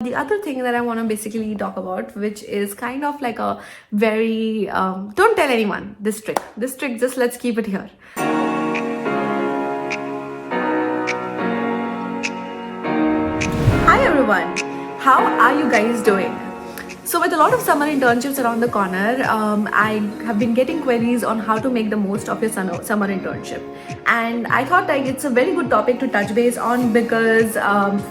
The other thing that I want to basically talk about, which is kind of like a very, don't tell anyone this trick. This trick, just let's keep it here. Hi everyone, how are you guys doing? So with a lot of summer internships around the corner, I have been getting queries on how to make the most of your summer internship. And I thought like it's a very good topic to touch base on because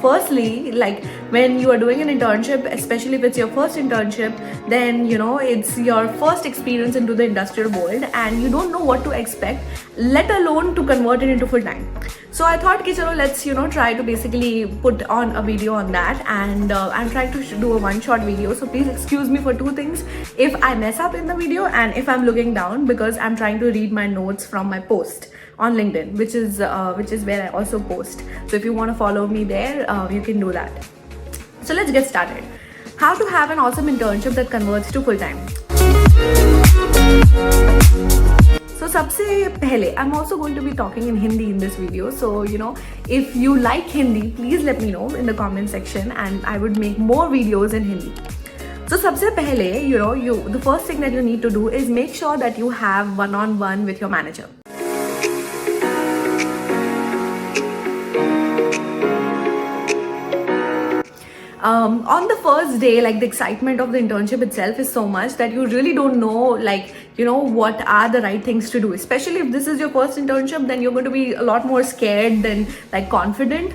firstly, like when you are doing an internship, especially if it's your first internship, then it's your first experience into the industrial world and you don't know what to expect, let alone to convert it into full time. So I thought ki chalo, let's try to basically put on a video on that, and I'm trying to do a one shot video, so please excuse me for two things if I mess up in the video and if I'm looking down, because I'm trying to read my notes from my post on LinkedIn, which is where I also post. So if you want to follow me there, you can do that. So let's get started. How to have an awesome internship that converts to full time. So सबसे पहले, I'm also going to be talking in Hindi in this video. So if you like Hindi, please let me know in the comment section and I would make more videos in Hindi. So सबसे पहले, the first thing that you need to do is make sure that you have one-on-one with your manager. On the first day, like the excitement of the internship itself is so much that you really don't know what are the right things to do. Especially if this is your first internship, then you're going to be a lot more scared than like confident,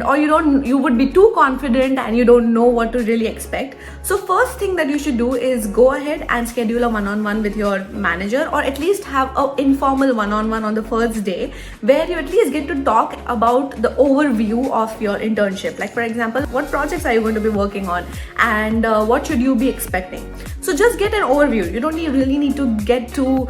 or you would be too confident and you don't know what to really expect. So first thing that you should do is go ahead and schedule a one-on-one with your manager, or at least have an informal one-on-one on the first day where you at least get to talk about the overview of your internship. Like for example, what projects are you going to be working on and what should you be expecting. So just get an overview. You don't really need to get to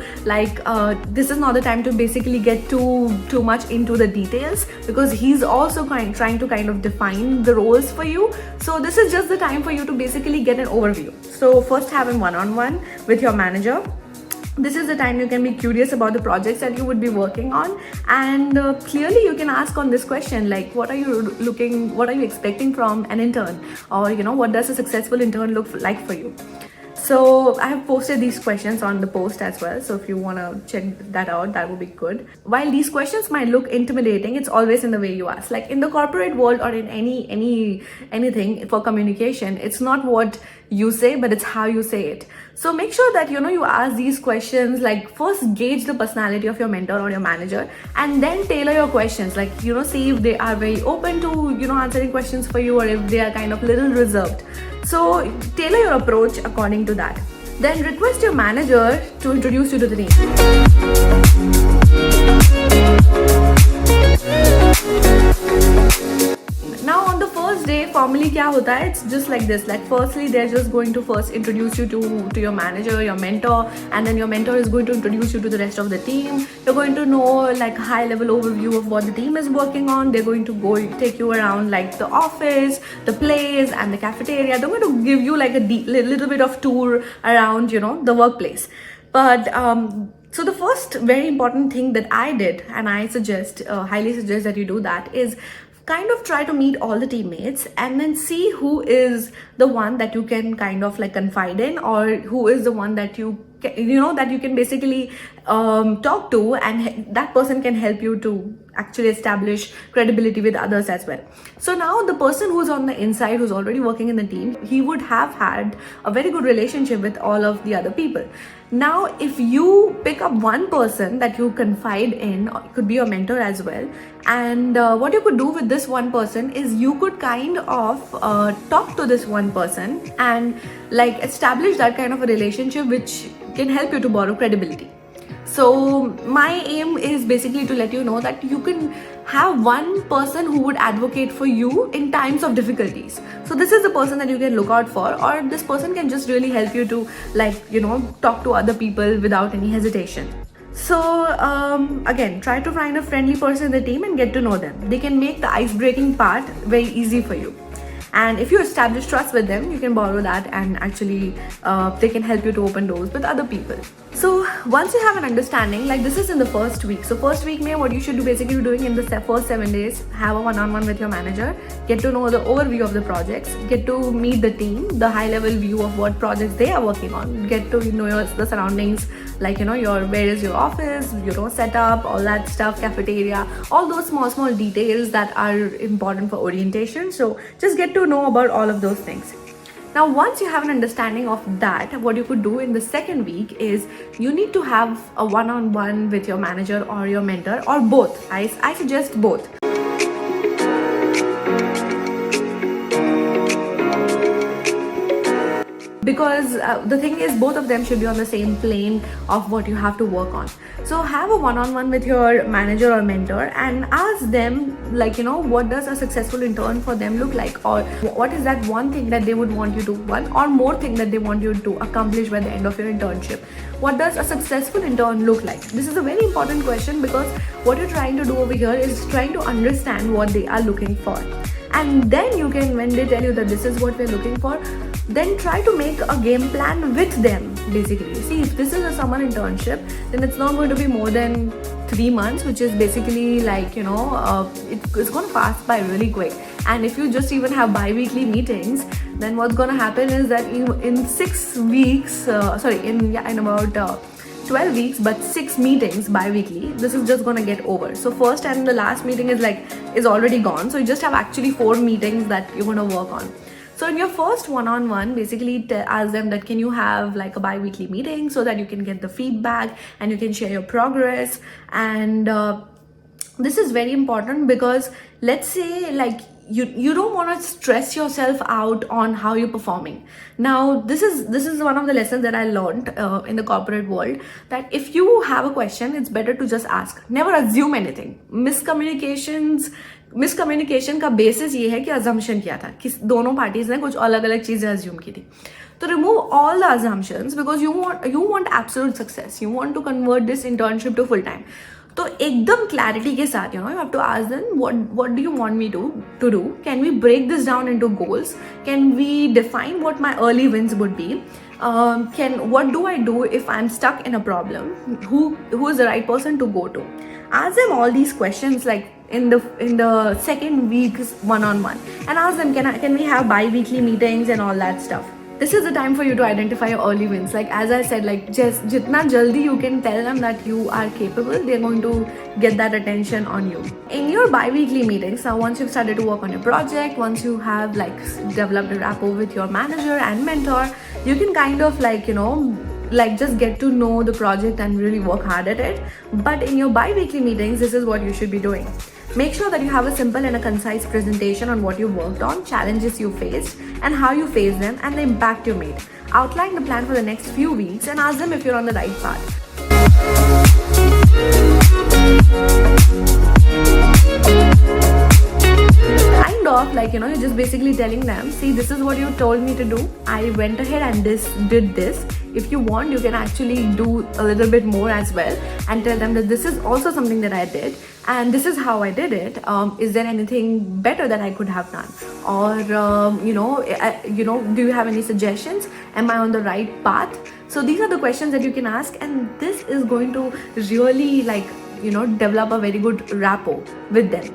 this is not the time to basically get too much into the details, because he's also trying to kind of define the roles for you. So this is just the time for you to basically get an overview. So first have a one-on-one with your manager. This is the time you can be curious about the projects that you would be working on, and clearly you can ask on this question like, what are you expecting from an intern, or what does a successful intern look like for you. So I have posted these questions on the post as well, so if you want to check that out, that would be good. While these questions might look intimidating, it's always in the way you ask. Like in the corporate world or in anything for communication, it's not what you say, but it's how you say it. So make sure that you ask these questions, like first gauge the personality of your mentor or your manager, and then tailor your questions, like see if they are very open to answering questions for you, or if they are kind of little reserved. So tailor your approach according to that. Then request your manager to introduce you to the team. Now on the first day, formally क्या होता है? It's just like this. Like firstly, they're just going to first introduce you to your manager, your mentor, and then your mentor is going to introduce you to the rest of the team. You're going to know like a high-level overview of what the team is working on. They're going to take you around like the office, the place, and the cafeteria. They're going to give you like a little bit of tour around the workplace. But so the first very important thing that I did, and I highly suggest that you do that, is kind of try to meet all the teammates and then see who is the one that you can kind of like confide in, or who is the one that you can basically talk to, and that person can help you to actually establish credibility with others as well. So now the person who's on the inside, who's already working in the team, he would have had a very good relationship with all of the other people. Now if you pick up one person that you confide in, it could be your mentor as well, and what you could do with this one person is you could kind of talk to this one person and like establish that kind of a relationship which can help you to borrow credibility. So my aim is basically to let you know that you can have one person who would advocate for you in times of difficulties. So this is the person that you can look out for, or this person can just really help you to talk to other people without any hesitation. So again, try to find a friendly person in the team and get to know them. They can make the ice-breaking part very easy for you. And if you establish trust with them, you can borrow that, and actually they can help you to open doors with other people. So once you have an understanding, like this is in the first week. So first week may what you should do basically doing in the first 7 days, have a one-on-one with your manager, get to know the overview of the projects, get to meet the team, the high-level view of what projects they are working on, get to know the surroundings, like your where is your office, setup, all that stuff, cafeteria, all those small details that are important for orientation. So just get to know about all of those things. Now, once you have an understanding of that, what you could do in the second week is you need to have a one-on-one with your manager or your mentor, or both. I suggest both. Because the thing is, both of them should be on the same plane of what you have to work on. So have a one-on-one with your manager or mentor and ask them, like, what does a successful intern for them look like, or what is that one thing that they would want you to, one or more thing that they want you to accomplish by the end of your internship. What does a successful intern look like? This is a very important question, because what you're trying to do over here is trying to understand what they are looking for. And then you can, when they tell you that this is what we're looking for, then try to make a game plan with them, basically. See, if this is a summer internship, then it's not going to be more than 3 months, which is basically like, it's going to pass by really quick. And if you just even have bi-weekly meetings, then what's going to happen is that in 6 weeks, in about 12 weeks, but 6 meetings bi-weekly, this is just gonna get over. So first and the last meeting is already gone. So you just have actually 4 meetings that you're gonna work on. So in your first one-on-one, basically ask them that can you have like a bi-weekly meeting so that you can get the feedback and you can share your progress. And this is very important, because let's say like you don't want to stress yourself out on how you're performing. Now this is one of the lessons that I learned in the corporate world, that if you have a question, it's better to just ask. Never assume anything. Miscommunication का basis ये है कि assumption किया था कि दोनों parties ने कुछ अलग अलग चीजें अज्यूम की थी. तो remove all the assumptions, because you want absolute success. You want to convert this internship to full time. तो एकदम क्लैरिटी के साथ you have to ask them what do you want me to do. Can we break this down into goals? Can we define what my early wins would be? What do I do if I'm stuck in a problem? Who is the right person to go to? Ask them all these questions, like in the second week's one-on-one, and ask them, can we have bi-weekly meetings and all that stuff. This is the time for you to identify your early wins. Like as I said, like just jitna jaldi you can tell them that you are capable, they're going to get that attention on you. In your bi-weekly meetings, now once you've started to work on your project, once you have like developed a rapport with your manager and mentor, you can kind of like just get to know the project and really work hard at it. But in your bi-weekly meetings, this is what you should be doing. Make sure that you have a simple and a concise presentation on what you worked on, challenges you faced, and how you faced them, and the impact you made. Outline the plan for the next few weeks and ask them if you're on the right path. Kind of like, you're just basically telling them, see, this is what you told me to do. I went ahead and did this. If you want, you can actually do a little bit more as well, and tell them that this is also something that I did and this is how I did it. Is there anything better that I could have done? Or, do you have any suggestions? Am I on the right path? So these are the questions that you can ask, and this is going to really develop a very good rapport with them.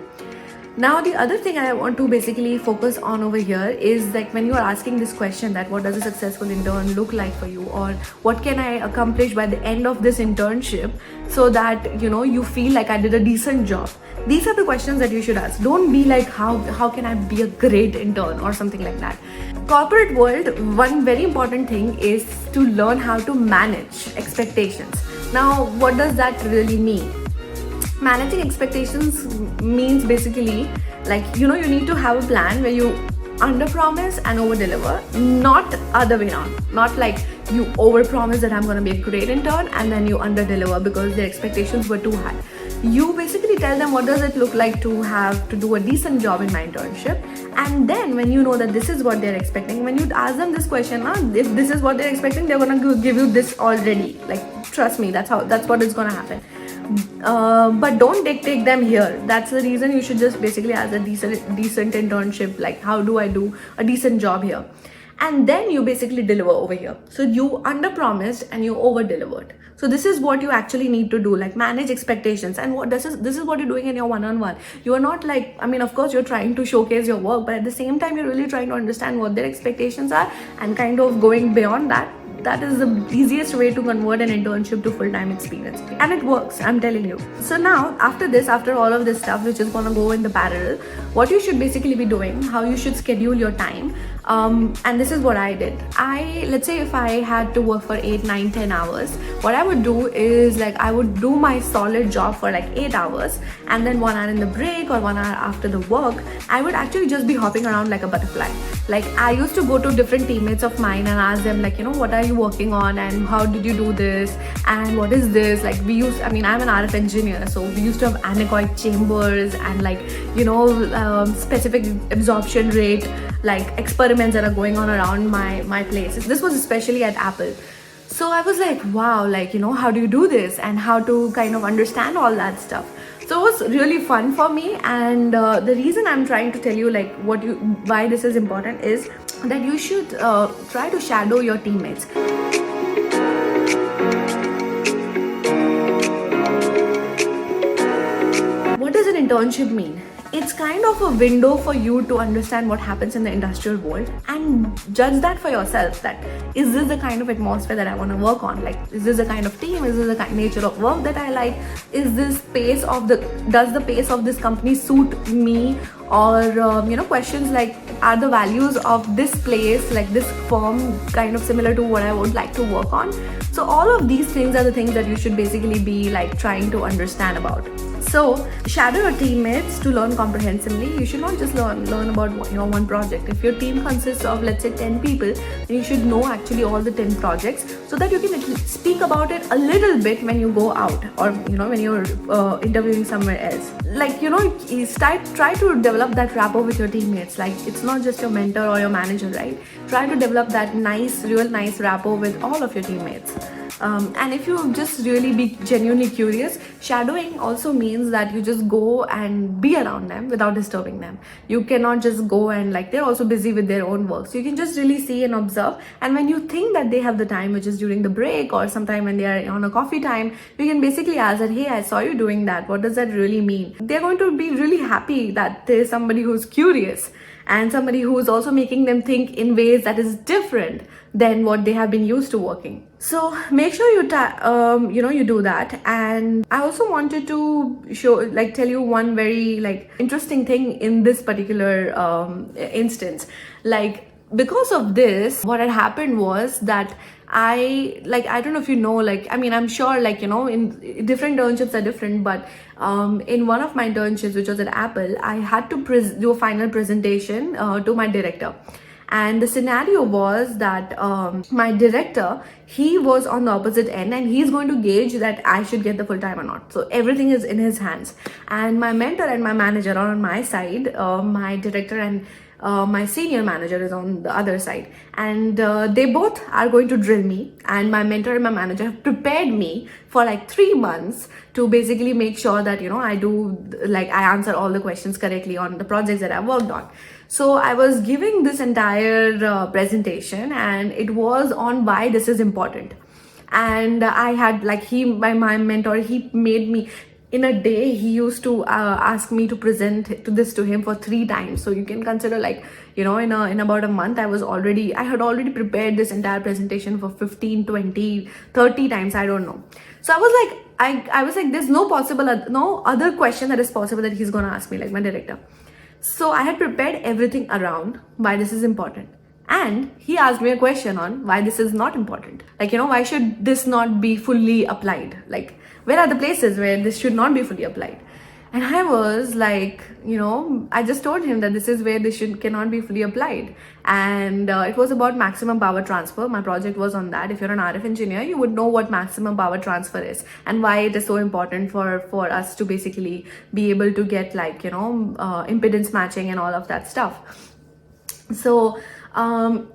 Now, the other thing I want to basically focus on over here is like when you are asking this question, that what does a successful intern look like for you, or what can I accomplish by the end of this internship so that you feel like I did a decent job. These are the questions that you should ask. Don't be like how can I be a great intern or something like that. Corporate world, one very important thing is to learn how to manage expectations. Now, what does that really mean? Managing expectations means basically like you need to have a plan where you under promise and over deliver, not other way around. Not like you over promise that I'm going to be a great intern and then you under deliver because their expectations were too high. You basically tell them what does it look like to have to do a decent job in my internship, and then when you know that this is what they're expecting, when you ask them this question, if this is what they're expecting, they're going to give you this already. Like trust me, that's what is going to happen. But don't dictate them here. That's the reason you should just basically ask a decent internship, like how do I do a decent job here. and then you basically deliver over here. So you under promised and you over delivered. So this is what you actually need to do, like manage expectations. And what this is what you're doing in your one-on-one. You are not like, I mean, of course you're trying to showcase your work, but at the same time you're really trying to understand what their expectations are and kind of going beyond that. That is the easiest way to convert an internship to full-time experience, and it works, I'm telling you. So now after this, after all of this stuff which is going to go in the parallel, what you should basically be doing, how you should schedule your time, and this is what I did. Let's say if I had to work for 8, 9, 10 hours, what I would do is like I would do my solid job for like 8 hours, and then 1 hour in the break or 1 hour after the work, I would actually just be hopping around like a butterfly. Like I used to go to different teammates of mine and ask them like, what are you working on and how did you do this and what is this? Like I'm an RF engineer, so we used to have anechoic chambers and like, specific absorption rate, like experiments that are going on around my place. This was especially at Apple. So I was like, wow, like, how do you do this and how to kind of understand all that stuff. So it was really fun for me, and the reason I'm trying to tell you like why this is important is that you should try to shadow your teammates. What does an internship mean? It's kind of a window for you to understand what happens in the industrial world and judge that for yourself, that is this the kind of atmosphere that I want to work on? Like, is this the kind of team? Is this the kind of nature of work that I like? Is this does the pace of this company suit me? Or questions like, are the values of this place, like this firm, kind of similar to what I would like to work on? So all of these things are the things that you should basically be like trying to understand about. So shadow your teammates to learn comprehensively. You should not just learn about one project. If your team consists of, let's say, 10 people, then you should know actually all the 10 projects so that you can at least speak about it a little bit when you go out or when you're interviewing somewhere else. Like try to develop that rapport with your teammates. Like it's not just your mentor or your manager, right? Try to develop that real nice rapport with all of your teammates. And if you just really be genuinely curious, shadowing also means that you just go and be around them without disturbing them. You cannot just go and like they're also busy with their own work, so you can just really see and observe. And when you think that they have the time, which is during the break or sometime when they are on a coffee time, you can basically ask that, hey, I saw you doing that, what does that really mean? They're going to be really happy that there's somebody who's curious and somebody who is also making them think in ways that is different than what they have been used to working. So make sure you do that. And I also wanted to tell you one very interesting thing in this particular instance. Like, because of this, what had happened was that I don't know if you know, I'm sure in different internships are different, but in one of my internships, which was at Apple, I had to do a final presentation to my director. And the scenario was that my director, he was on the opposite end and he's going to gauge that I should get the full time or not. So everything is in his hands. And my mentor and my manager are on my side. My director and my senior manager is on the other side, and they both are going to drill me. And my mentor and my manager have prepared me for 3 months to basically make sure that I answer all the questions correctly on the projects that I worked on. So I was giving this entire presentation, and it was on why this is important. And I had my mentor, he made me, in a day he used to ask me to present this to him for 3 times. So you can consider in about a month I had already prepared this entire presentation for 15, 20, 30 times, I don't know. So I was like there's no other question that is possible that he's gonna ask me, like my director. So I had prepared everything around why this is important. And he asked me a question on why this is not important. Why should this not be fully applied? Where are the places where this should not be fully applied? And I was I just told him that this is where this cannot be fully applied. And it was about maximum power transfer. My project was on that. If you're an RF engineer, you would know what maximum power transfer is and why it is so important for us to basically be able to get impedance matching and all of that stuff. So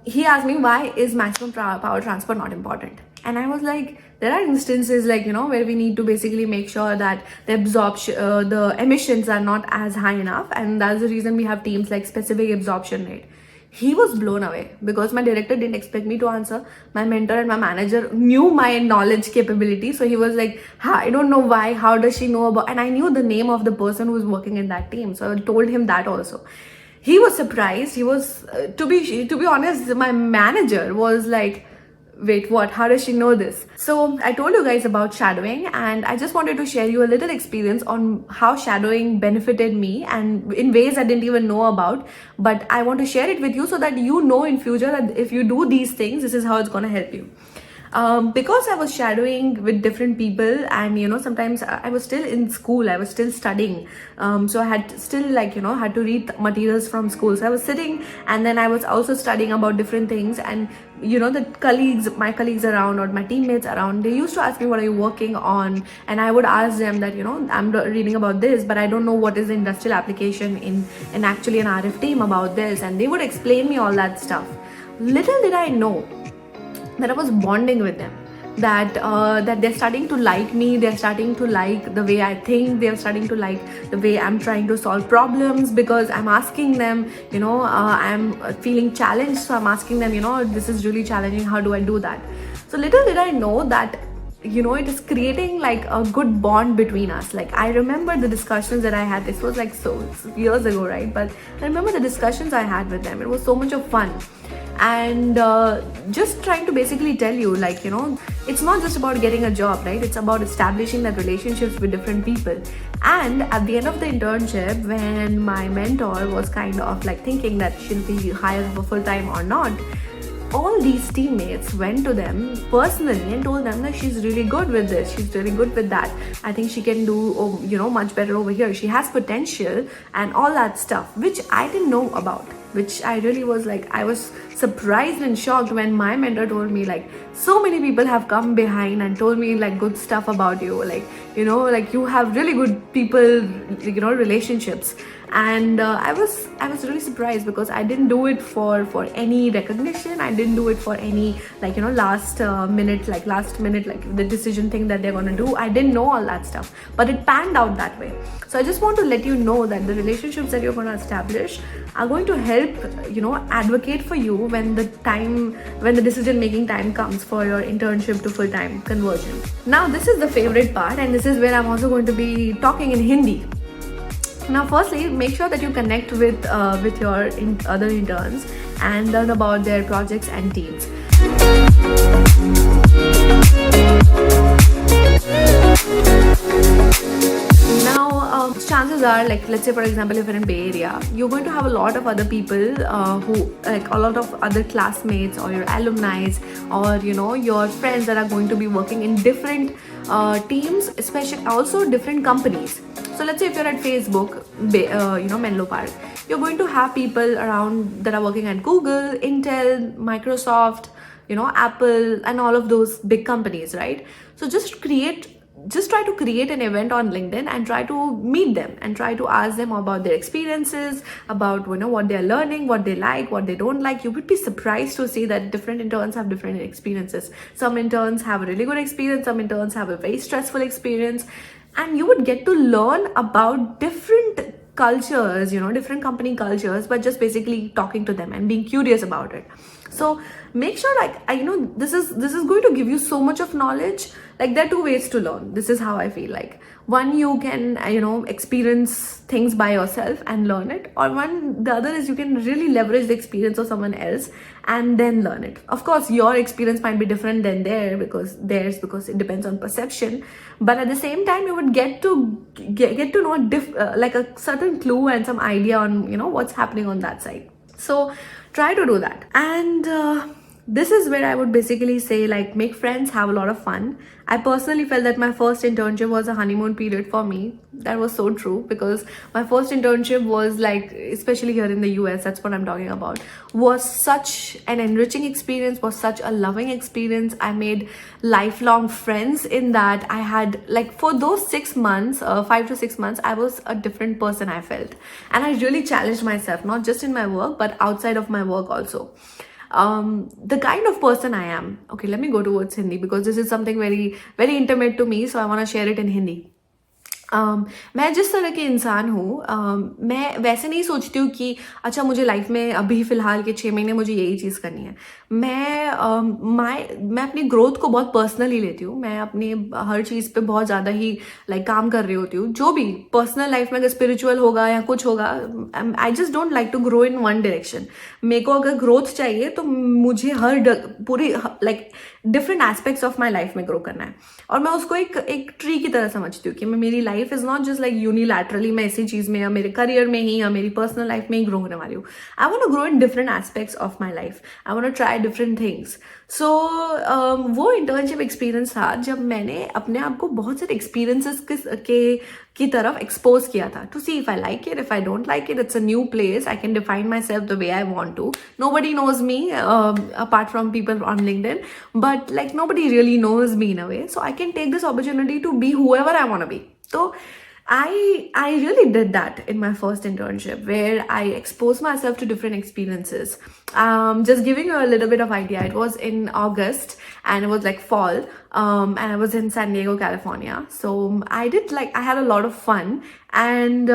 he asked me, why is maximum power transfer not important? And I was like, there are instances where we need to basically make sure that the emissions are not as high enough, and that's the reason we have teams like specific absorption rate. He was blown away because my director didn't expect me to answer. My mentor and my manager knew my knowledge capability. So he was like, I don't know why, how does she know about, and I knew the name of the person who was working in that team. So I told him that also. He was surprised. He was, to be honest, my manager was like, wait, what? How does she know this? So I told you guys about shadowing, and I just wanted to share you a little experience on how shadowing benefited me and in ways I didn't even know about. But I want to share it with you so that you know in future that if you do these things, this is how it's going to help you. Because I was shadowing with different people, and sometimes I was still in school, I was still studying, so I had still had to read materials from school. So I was sitting, and then I was also studying about different things, and my colleagues around or my teammates around, they used to ask me, what are you working on? And I would ask them that I'm reading about this, but I don't know what is the industrial application in actually an RF team about this, and they would explain me all that stuff. Little did I know that I was bonding with them, that they're starting to like me, they're starting to like the way I think, they're starting to like the way I'm trying to solve problems, because I'm asking them, I'm feeling challenged, so I'm asking them, this is really challenging, how do I do that? So little did I know that it is creating like a good bond between us. Like, I remember the discussions that I had, this was like so years ago, right? But I remember the discussions I had with them. It was so much of fun. And just trying to basically tell you, like, it's not just about getting a job, right? It's about establishing that relationships with different people. And at the end of the internship, when my mentor was kind of like thinking that she'll be hired for full time or not, all these teammates went to them personally and told them that she's really good with this, she's really good with that, I think she can do much better over here, she has potential, and all that stuff, which I didn't know about, which I really was like, I was surprised and shocked when my mentor told me, like, so many people have come behind and told me like good stuff about you, like, like you have really good people, relationships. And I was really surprised, because I didn't do it for any recognition, I didn't do it for any last minute like the decision thing that they're gonna do. I didn't know all that stuff, but it panned out that way. So I just want to let you know that the relationships that you're going to establish are going to help advocate for you when the decision making time comes for your internship to full-time conversion. Now this is the favorite part, and this is where I'm also going to be talking in Hindi. Now, firstly, make sure that you connect with your other interns and learn about their projects and teams. Now, chances are, like, let's say for example, if you're in Bay Area, you're going to have a lot of other people who, like, a lot of other classmates or your alumni or your friends that are going to be working in different teams, especially also different companies. So let's say if you're at Facebook, Menlo Park, you're going to have people around that are working at Google, Intel, Microsoft, Apple, and all of those big companies, right? So just try to create an event on LinkedIn and try to meet them and try to ask them about their experiences, about what they're learning, what they like, what they don't like. You would be surprised to see that different interns have different experiences. Some interns have a really good experience, some interns have a very stressful experience, and you would get to learn about different cultures, different company cultures, but just basically talking to them and being curious about it. So make sure, like, this is going to give you so much of knowledge. Like, there are two ways to learn. This is how I feel. Like, one, you can experience things by yourself and learn it, or the other is you can really leverage the experience of someone else and then learn it. Of course, your experience might be different than because it depends on perception, but at the same time you would get to know like a certain clue and some idea on what's happening on that side. So try to do that. And this is where I would basically say, like, make friends, have a lot of fun. I personally felt that my first internship was a honeymoon period for me. That was so true, because my first internship was, like, especially here in the US, that's what I'm talking about, was such an enriching experience, was such a loving experience. I made lifelong friends in that. I had, like, for those 6 months, 5 to 6 months, I was a different person, I felt. And I really challenged myself, not just in my work, but outside of my work also. The kind of person I am. Okay, let me go towards Hindi, because this is something very, very intimate to me, so I want to share it in Hindi. मैं जिस तरह की इंसान हूँ, मैं वैसे नहीं सोचती हूँ कि अच्छा मुझे लाइफ में अभी फ़िलहाल के 6 महीने मुझे यही चीज़ करनी है। मैं अपनी ग्रोथ को बहुत पर्सनली लेती हूँ। मैं अपनी हर चीज़ पे बहुत ज़्यादा ही लाइक काम कर रही होती हूँ। जो भी पर्सनल लाइफ में अगर स्पिरिचुअल होगा या कुछ होगा, I just don't like to grow in one direction. मेरे को अगर ग्रोथ चाहिए तो मुझे पूरी like different aspects of my life में ग्रो करना है। और मैं उसको एक ट्री की तरह समझती हूँ कि मैं मेरी life is not just like unilaterally मैं इसी चीज़ में या मेरे करियर में ही या मेरी पर्सनल लाइफ में ही ग्रो होने वाली हूँ। I want to grow in different aspects of my life. I want to try different things. So वो इंटर्नशिप एक्सपीरियंस था जब मैंने अपने आप को बहुत सारे एक्सपीरियंसेस की तरफ एक्सपोज किया था, to see if I like it, if I don't like it, it's a new place, I can define myself the way I want to. Nobody knows me apart from people on LinkedIn, but like nobody really knows me in a way, so I can take this opportunity to be whoever I want to be. So I really did that in my first internship, where I exposed myself to different experiences. Just giving you a little bit of idea, it was in August and it was like fall, and I was in San Diego, California. So I had a lot of fun, and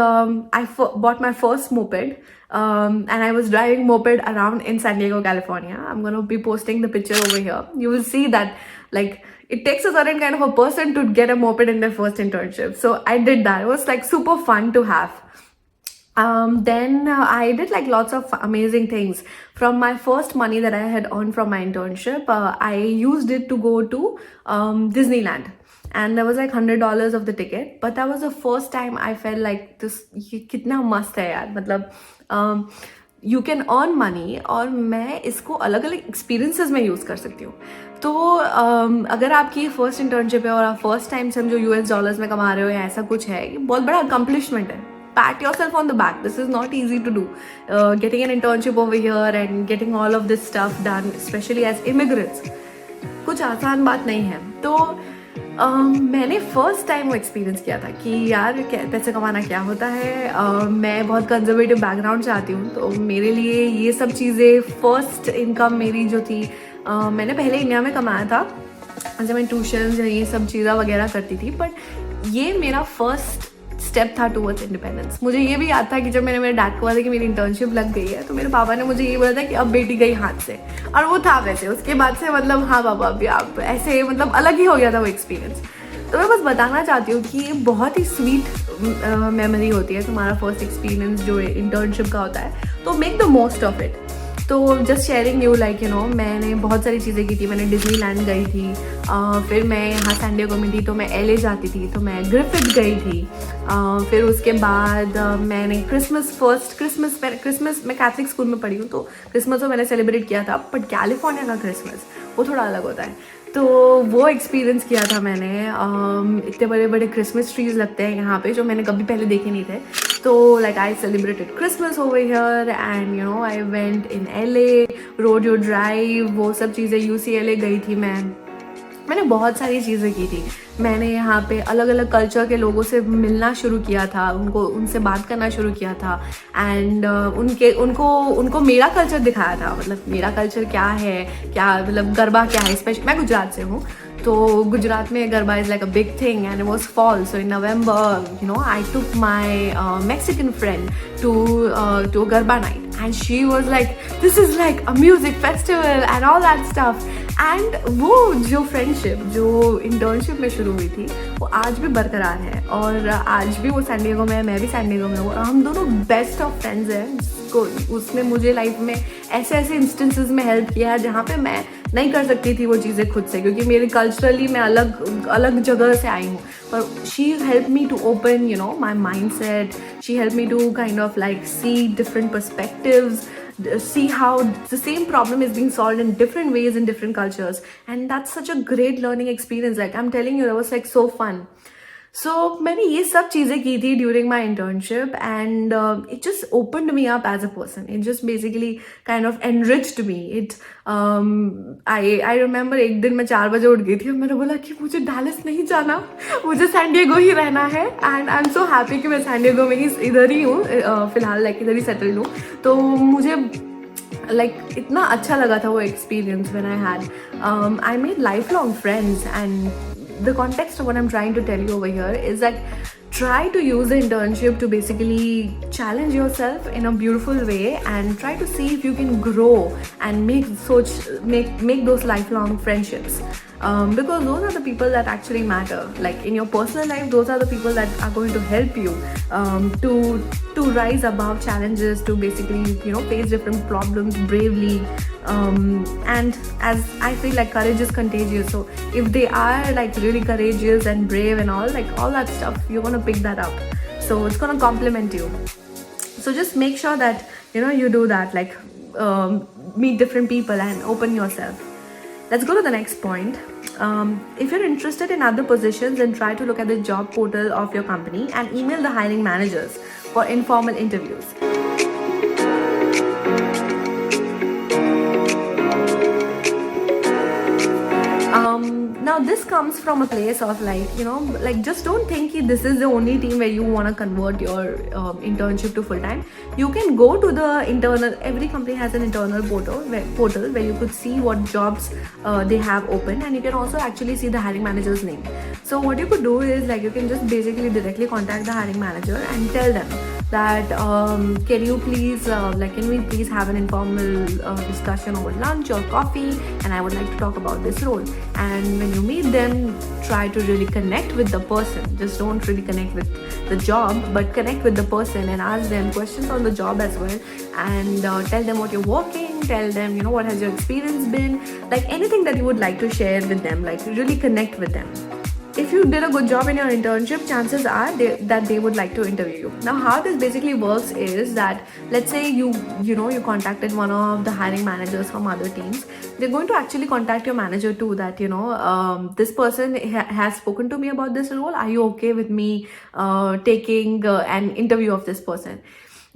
bought my first moped. And I was driving moped around in San Diego, California. I'm going to be posting the picture over here. You will see that like it takes a certain kind of a person to get a moped in their first internship. So I did that. It was like super fun to have. Then I did like lots of amazing things. From my first money that I had earned from my internship, I used it to go to Disneyland. And there was like $100 of the ticket, but that was the first time I felt like this ये कितना मस्त है यार. मतलब you can earn money और मैं इसको अलग अलग एक्सपीरियंसेस में यूज़ कर सकती हूँ. तो अगर आपकी फर्स्ट इंटर्नशिप है और आप फर्स्ट टाइम समझो $US में कमा रहे हो या ऐसा कुछ है, ये बहुत बड़ा अकम्पलिशमेंट है. Pat yourself on the back. This is not easy to do. Getting an internship over here and getting all of this stuff done, especially as immigrants, कुछ आसान बात नहीं है. तो मैंने फर्स्ट टाइम वो एक्सपीरियंस किया था कि यार पैसे कमाना क्या होता है. मैं बहुत कंजर्वेटिव बैकग्राउंड से आती हूँ, तो मेरे लिए ये सब चीज़ें फर्स्ट इनकम मेरी जो थी, मैंने पहले इंडिया में कमाया था जब मैं ट्यूशन्स या ये सब चीज़ें वगैरह करती थी, बट ये मेरा फर्स्ट स्टेप था टूवर्ड्स इंडिपेंडेंस. मुझे ये भी याद था कि जब मैंने मेरे डैड को बोला था कि मेरी इंटर्नशिप लग गई है, तो मेरे पापा ने मुझे ये बोला था कि अब बेटी गई हाथ से. और वो था वैसे. उसके बाद से मतलब हाँ पापा अभी आप ऐसे मतलब अलग ही हो गया था वो एक्सपीरियंस. तो मैं बस बताना चाहती हूँ कि ये बहुत ही स्वीट मेमोरी होती है तुम्हारा फर्स्ट एक्सपीरियंस जो इंटर्नशिप का होता है. तो make the most of it. तो just sharing you like you know, मैंने बहुत सारी चीज़ें की थी. मैंने डिज्नीलैंड गई थी, फिर मैं यहाँ सैन डिएगो में थी तो मैं LA जाती थी, तो मैं ग्रिफिथ गई थी. फिर उसके बाद मैंने क्रिसमस मैं कैथलिक स्कूल में पढ़ी हूँ, तो क्रिसमस को मैंने सेलिब्रेट किया था. बट कैलिफोर्निया का क्रिसमस वो थोड़ा अलग होता है, तो वो एक्सपीरियंस किया था मैंने. इतने बड़े बड़े क्रिसमस ट्रीज लगते हैं यहाँ पे जो मैंने कभी पहले देखे नहीं थे. तो like I celebrated Christmas over here and you know I went in LA, Rodeo Drive, वो सब चीज़ें. UCLA गई थी मैंने बहुत सारी चीज़ें की थी. मैंने यहाँ पे अलग अलग कल्चर के लोगों से मिलना शुरू किया था, उनसे बात करना शुरू किया था. एंड उनको मेरा कल्चर दिखाया था. मतलब मेरा कल्चर क्या है, क्या मतलब गरबा क्या है. स्पेशली मैं गुजरात से हूँ, तो गुजरात में garba is like a big thing and it was fall. So in November you know I took my Mexican friend to a garba night and she was like this is like a music festival and all that stuff. And वो जो friendship जो internship में शुरू हुई थी वो आज भी बरकरार है. और आज भी वो सैन डिएगो में है, मैं भी सैन डिएगो में हूँ, और हम दोनों बेस्ट ऑफ फ्रेंड्स हैं. उसने मुझे लाइफ में ऐसे ऐसे इंस्टेंसेस में हेल्प किया है जहाँ पे मैं नहीं कर सकती थी वो चीज़ें खुद से, क्योंकि मेरे कल्चरली मैं अलग जगह से आई हूँ. पर she help me to open you know my mindset. She help me to kind of like see different perspectives, see how the same problem is being solved in different ways in different cultures, and that's such a great learning experience. Like I'm telling you, that was like so fun. So मैंने ये सब चीज़ें की थी during my internship and it just opened me up as a person. It just basically kind of enriched me. I remember एक दिन मैं 4 बजे उठ गई थी और मैंने बोला कि मुझे डैलस नहीं जाना, मुझे सैन डिएगो ही रहना है. And I am so happy कि मैं सैन डिएगो में ही इधर ही हूँ फिलहाल, लाइक इधर ही सेटल्ड हूँ. तो मुझे like इतना अच्छा लगा था वो experience when I had I made lifelong friends. And the context of what I'm trying to tell you over here is that try to use the internship to basically challenge yourself in a beautiful way and try to see if you can grow and make those lifelong friendships, because those are the people that actually matter. Like in your personal life, those are the people that are going to help you to rise above challenges, to basically face different problems bravely. And as I feel like courage is contagious, so if they are like really courageous and brave and all that stuff, you're gonna pick that up, so it's gonna complement you. So just make sure that you do that, like meet different people and open yourself. Let's go to the next point. If you're interested in other positions, then try to look at the job portal of your company and email the hiring managers for informal interviews. Now this comes from a place of like just don't think this is the only team where you want to convert your internship to full time. You can go to the internal, every company has an internal portal where you could see what jobs they have open, and you can also actually see the hiring manager's name. So what you could do is you can just basically directly contact the hiring manager and tell them that can we please have an informal discussion over lunch or coffee, and I would like to talk about this role. And when you meet them, try to really connect with the person. Just don't really connect with the job, but connect with the person and ask them questions on the job as well, and tell them what you're working, tell them what has your experience been, like anything that you would like to share with them, like really connect with them. If you did a good job in your internship, chances are that they would like to interview you. Now, how this basically works is that, let's say you contacted one of the hiring managers from other teams. They're going to actually contact your manager too, that this person has spoken to me about this role. Are you okay with me taking an interview of this person?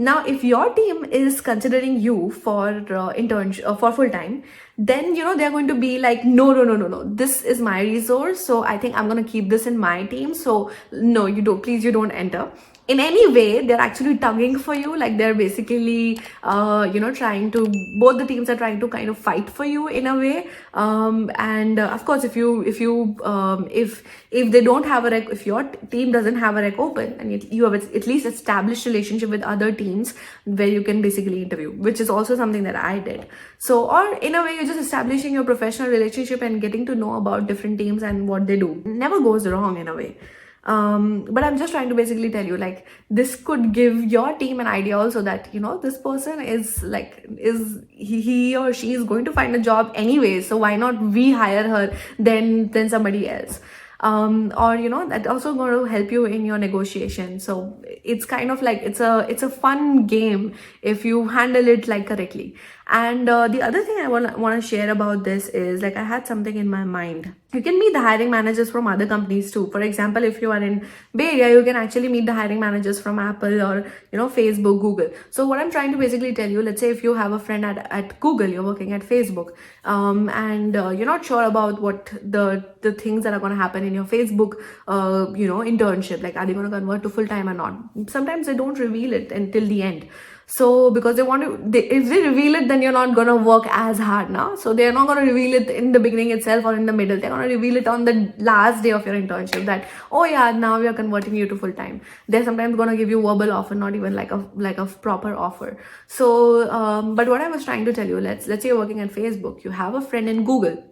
Now, if your team is considering you for internship for full time, then they're going to be like, no, this is my resource, so I think I'm going to keep this in my team, so no, you don't enter. In any way, they're actually tugging for you, like they're basically trying to, both the teams are trying to kind of fight for you in a way. And of course, if they don't have a rec, if your team doesn't have a rec open, and you have at least established relationship with other teams where you can basically interview, which is also something that I did. So, or in a way, you're just establishing your professional relationship and getting to know about different teams and what they do. Never goes wrong in a way. But I'm just trying to basically tell you, like, this could give your team an idea also that this person is he or she is going to find a job anyway, so why not we hire her than somebody else. Or that also going to help you in your negotiation. So it's kind of like it's a fun game if you handle it like correctly. And the other thing I want to share about this is, like, I had something in my mind. You can meet the hiring managers from other companies too. For example, if you are in Bay Area, you can actually meet the hiring managers from Apple or Facebook, Google. So what I'm trying to basically tell you, let's say if you have a friend at Google, you're working at Facebook, and you're not sure about what the things that are going to happen in your Facebook internship, like are they going to convert to full time or not. Sometimes they don't reveal it until the end. So because if they reveal it, then you're not going to work as hard now. So they're not going to reveal it in the beginning itself or in the middle. They're going to reveal it on the last day of your internship that, oh yeah, now we are converting you to full time. They're sometimes going to give you verbal offer, not even like a proper offer. So, but what I was trying to tell you, let's say you're working at Facebook, you have a friend in Google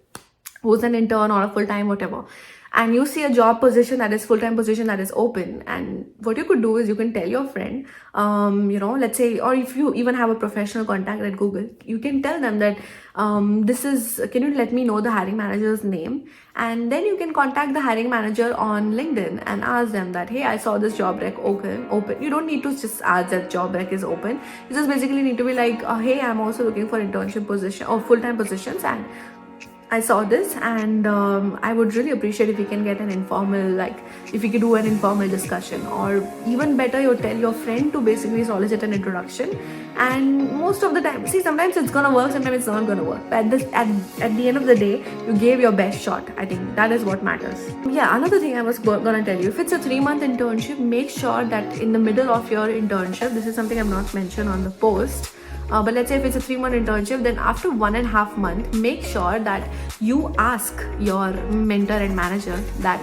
who's an intern or a full time, whatever. And you see a job position that is full-time position that is open, and what you could do is you can tell your friend, let's say, or if you even have a professional contact at Google, you can tell them that can you let me know the hiring manager's name? And then you can contact the hiring manager on LinkedIn and ask them that, hey, I saw this job rec open. You don't need to just ask that job rec is open. You just basically need to be like, hey, I'm also looking for internship position or full-time positions, and I saw this, and I would really appreciate if you can get an informal, if you could do an informal discussion, or even better, you tell your friend to basically solicit an introduction. And most of the time, see, sometimes it's gonna work, sometimes it's not gonna work. But at the end of the day, you gave your best shot. I think that is what matters. Yeah, another thing I was gonna tell you, if it's a 3-month internship, make sure that in the middle of your internship, this is something I've not mentioned on the post, But let's say if it's a 3-month internship, then after 1.5 months, make sure that you ask your mentor and manager that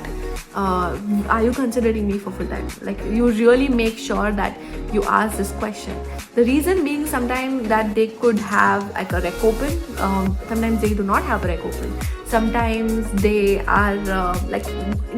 are you considering me for full time? Like, you really make sure that you ask this question. The reason being, sometimes that they could have like a rec open, sometimes they do not have a rec open, sometimes they are like,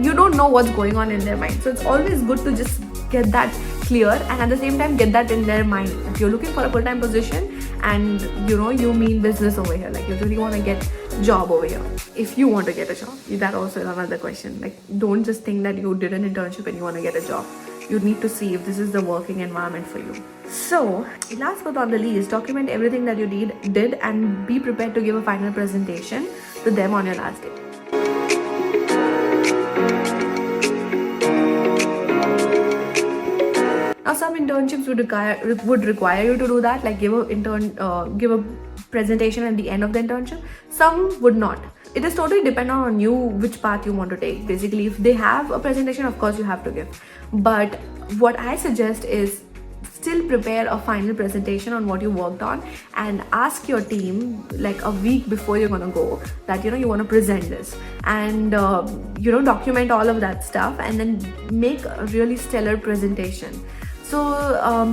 you don't know what's going on in their mind. So it's always good to just get that clear, and at the same time get that in their mind. If you're looking for a full-time position and you mean business over here, like you really want to get job over here, if you want to get a job, that also is another question. Like, don't just think that you did an internship and you want to get a job. You need to see if this is the working environment for you. So last but not the least, document everything that you did and be prepared to give a final presentation to them on your last day. Now, some internships would require you to do that, like give a presentation at the end of the internship. Some would not. It is totally dependent on you which path you want to take. Basically, if they have a presentation, of course you have to give. But what I suggest is still prepare a final presentation on what you worked on, and ask your team like a week before you're gonna go that you want to present this, and document all of that stuff, and then make a really stellar presentation. So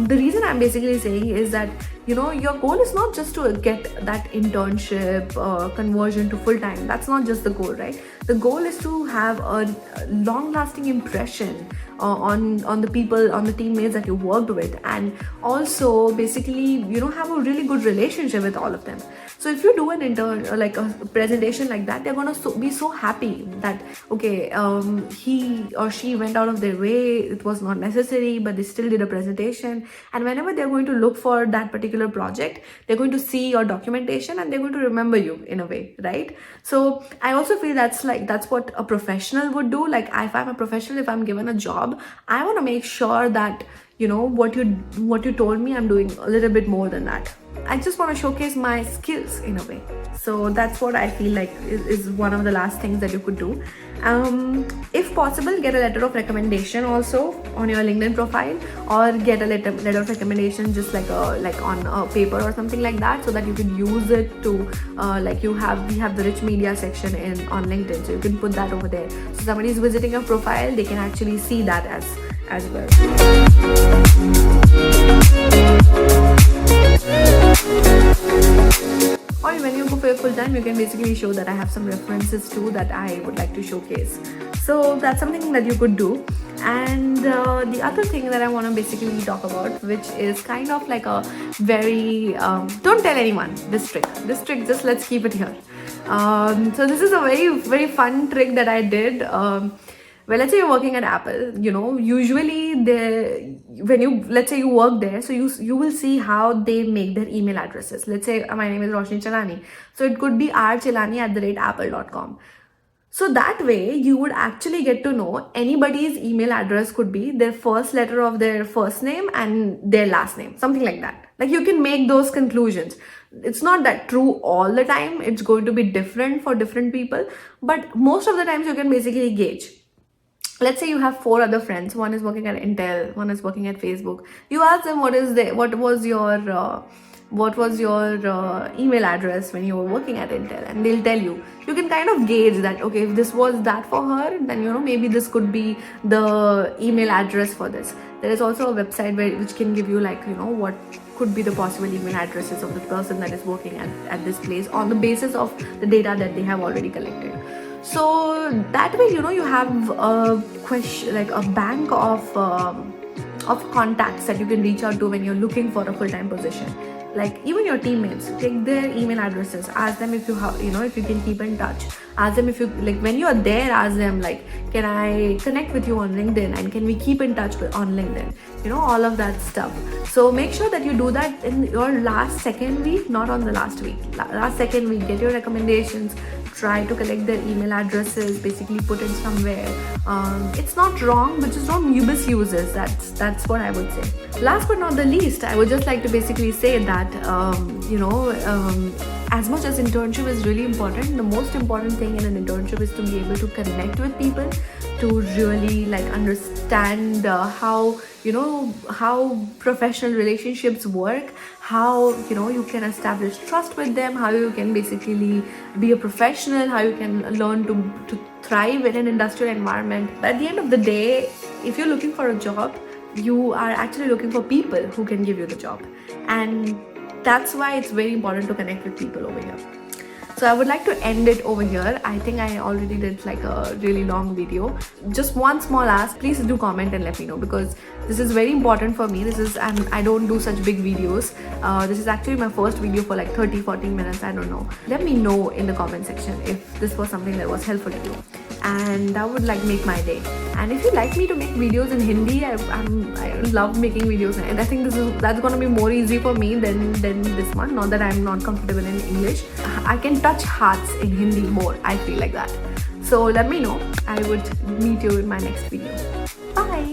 the reason I'm basically saying is that your goal is not just to get that internship conversion to full time. That's not just the goal, right? The goal is to have a long lasting impression on the people, on the teammates that you worked with, and also basically have a really good relationship with all of them. So if you do an intern like a presentation like that, they're gonna be so happy that okay, he or she went out of their way, it was not necessary, but they still did a presentation. And whenever they're going to look for that particular project, they're going to see your documentation and they're going to remember you in a way, right? So I also feel that's what a professional would do. Like, if I'm a professional, if I'm given a job, I want to make sure that what you told me, I'm doing a little bit more than that. I just want to showcase my skills in a way. So that's what I feel like is one of the last things that you could do. If possible, get a letter of recommendation also on your LinkedIn profile, or get a letter of recommendation just like on a paper or something like that, so that you can use it to we have the rich media section on LinkedIn, so you can put that over there. So somebody is visiting your profile, they can actually see that as well. Or when you go for your full time, you can basically show that I have some references too that I would like to showcase. So that's something that you could do. And the other thing that I want to basically talk about, which is kind of like a very don't tell anyone this trick, just let's keep it here. So this is a very, very fun trick that I did. Well, let's say you're working at Apple, usually let's say you work there, so you will see how they make their email addresses. Let's say my name is Roshni Chellani, so it could be rchellani@apple.com. So that way you would actually get to know anybody's email address could be their first letter of their first name and their last name, something like that. Like, you can make those conclusions. It's not that true all the time, it's going to be different for different people, but most of the times you can basically gauge. Let's say you have 4 other friends. One is working at Intel, one is working at Facebook. You ask them what was your email address when you were working at Intel, and they'll tell you. You can kind of gauge that, okay, if this was that for her, then maybe this could be the email address for this. There is also a website which can give you what could be the possible email addresses of the person that is working at this place on the basis of the data that they have already collected. So that way, you have a question, like a bank of contacts that you can reach out to when you're looking for a full-time position. Like, even your teammates, take their email addresses, ask them if you have, if you can keep in touch. Ask them if you, when you are there, ask them can I connect with you on LinkedIn, and can we keep in touch on LinkedIn? All of that stuff. So make sure that you do that in your last second week, not on the last week. Last second week, get your recommendations, try to collect their email addresses, basically put it somewhere. It's not wrong, but just don't misuse it. That's what I would say. Last but not the least, I would just like to basically say that as much as internship is really important, the most important thing in an internship is to be able to connect with people, to really like understand how how professional relationships work, how you can establish trust with them, how you can basically be a professional, how you can learn to thrive in an industrial environment. But at the end of the day, if you're looking for a job, you are actually looking for people who can give you the job, and that's why it's very important to connect with people over here. So I would like to end it over here. I think I already did like a really long video. Just one small ask, please do comment and let me know, because this is very important for me. I don't do such big videos. This is actually my first video for like 30-40 minutes, I don't know. Let me know in the comment section if this was something that was helpful to you, and that would like make my day. And if you like me to make videos in Hindi, I love making videos, and I think that's gonna be more easy for me than this one. Not that I'm not comfortable in English. I can touch hearts in Hindi more, I feel like that. So let me know. I would meet you in my next video. Bye.